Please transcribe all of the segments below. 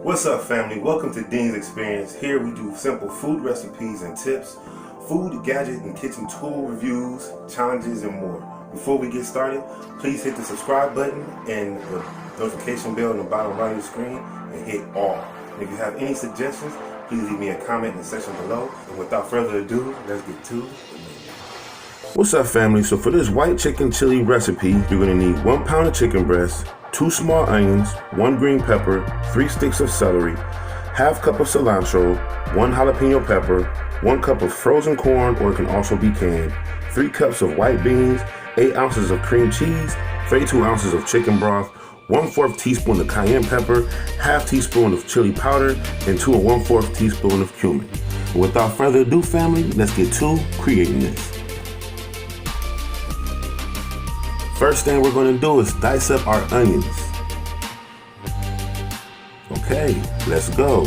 What's up, family? Welcome to Ddins Xperience. Here we do simple food recipes and tips, food, gadget, and kitchen tool reviews, challenges, and more. Before we get started, please hit the subscribe button and the notification bell on the bottom right of the screen and hit all. And if you have any suggestions, please leave me a comment in the section below. And without further ado, let's get to it. What's up, family? So for this white chicken chili recipe, you're going to need 1 pound of chicken breast, 2 small onions, 1 green pepper, 3 sticks of celery, ½ cup of cilantro, 1 jalapeno pepper, 1 cup of frozen corn, or it can also be canned, 3 cups of white beans, 8 ounces of cream cheese, 32 ounces of chicken broth, 1/4 teaspoon of cayenne pepper, ½ teaspoon of chili powder, and 2 1/4 teaspoon of cumin. And without further ado, family, let's get to creating this. First thing we're going to do is dice up our onions. Okay, let's go.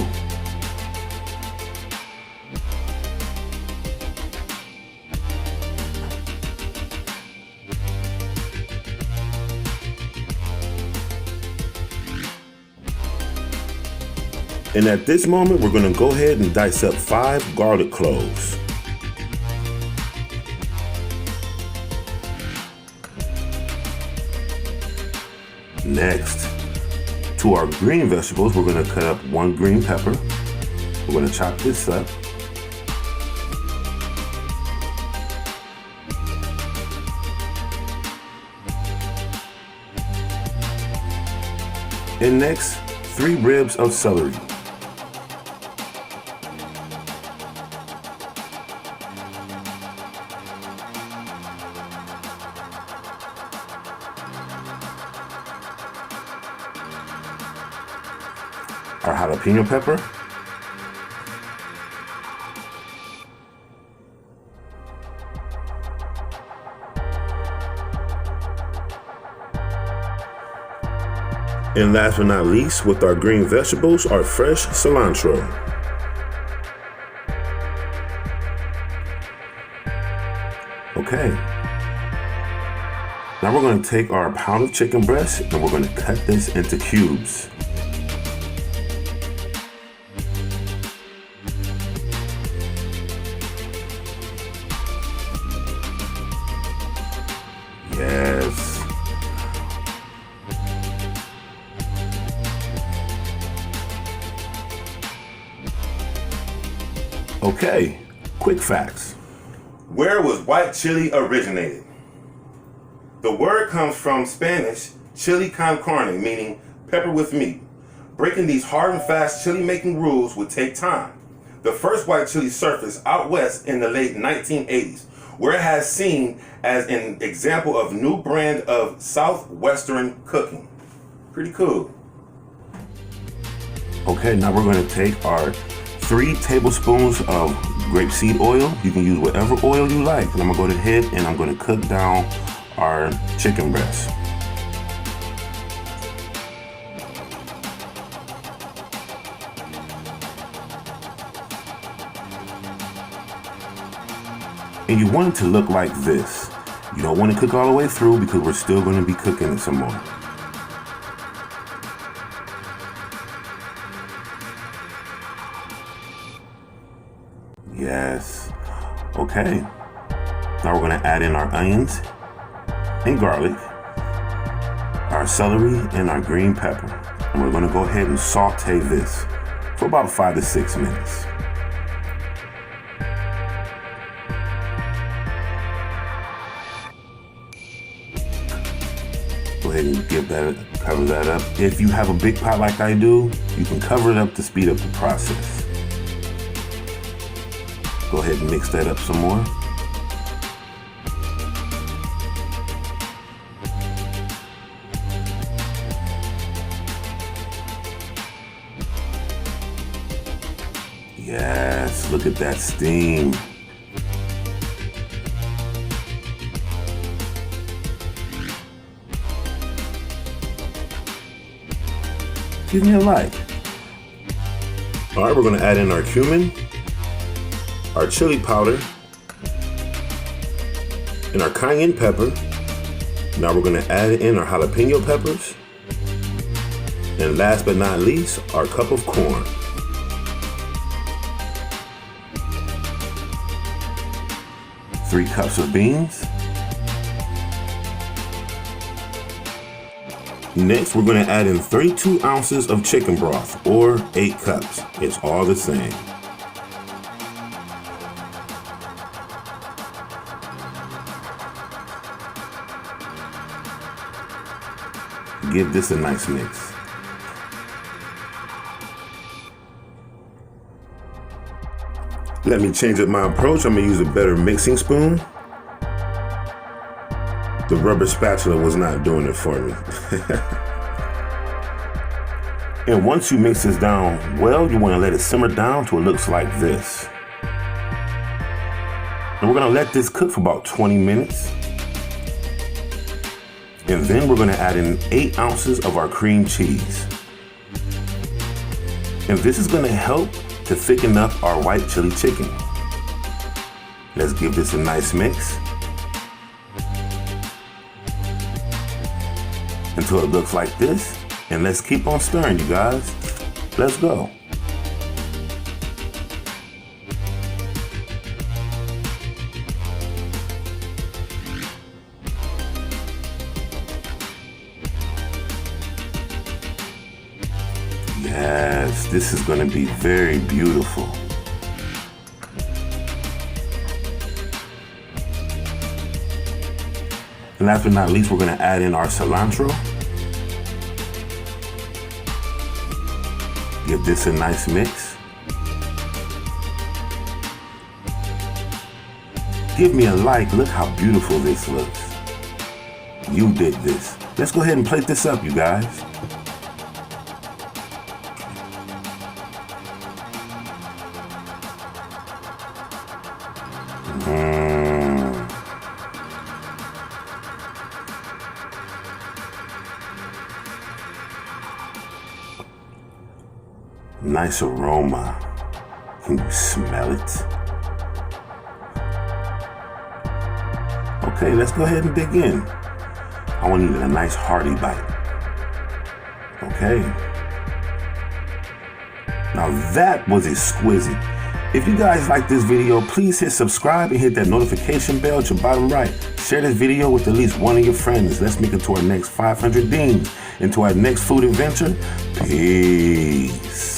And at this moment, we're going to go ahead and dice up 5 garlic cloves. Next, to our green vegetables, we're going to cut up 1 green pepper. We're going to chop this up. And next, 3 ribs of celery. Our jalapeno pepper, and last but not least, with our green vegetables, our fresh cilantro. Okay, now we're going to take our pound of chicken breast and we're going to cut this into cubes. Yes. Okay, quick facts. Where was white chili originated? The word comes from Spanish chili con carne, meaning pepper with meat. Breaking these hard and fast chili making rules would take time. The first white chili surfaced out west in the late 1980s, where it has seen as an example of new brand of southwestern cooking. Pretty cool. Okay, now we're going to take our 3 tablespoons of grapeseed oil. You can use whatever oil you like. And I'm going to go ahead and I'm going to cook down our chicken breast. And you want it to look like this. You don't want to cook all the way through because we're still going to be cooking it some more. Yes. Okay. Now we're going to add in our onions and garlic, our celery, and our green pepper. And we're going to go ahead and saute this for about 5 to 6 minutes. Go ahead and cover that up. If you have a big pot like I do, you can cover it up to speed up the process. Go ahead and mix that up some more. Yes, look at that steam. Give me a like. All right, we're going to add in our cumin, our chili powder, and our cayenne pepper. Now we're going to add in our jalapeno peppers, And last but not least, our cup of corn. Three cups of beans. Next, we're going to add in 32 ounces of chicken broth, or 8 cups. It's all the same. Give this a nice mix. Let me change up my approach. I'm going to use a better mixing spoon. The rubber spatula was not doing it for me. And once you mix this down well, you want to let it simmer down till it looks like this. And we're going to let this cook for about 20 minutes. And then we're going to add in 8 ounces of our cream cheese. And this is going to help to thicken up our white chili chicken. Let's give this a nice mix until it looks like this, and let's keep on stirring, you guys. Let's go. Yes, this is going to be very beautiful. And last but not least, we're going to add in our cilantro. Give this a nice mix. Give me a like. Look how beautiful this looks. You did this. Let's go ahead and plate this up, you guys. Nice aroma. Can you smell it? Okay, let's go ahead and dig in. I want to eat a nice hearty bite. Okay. Now that was exquisite. If you guys like this video, please hit subscribe and hit that notification bell at your bottom right. Share this video with at least one of your friends. Let's make it to our next 500 Ddins. And to our next food adventure. Peace.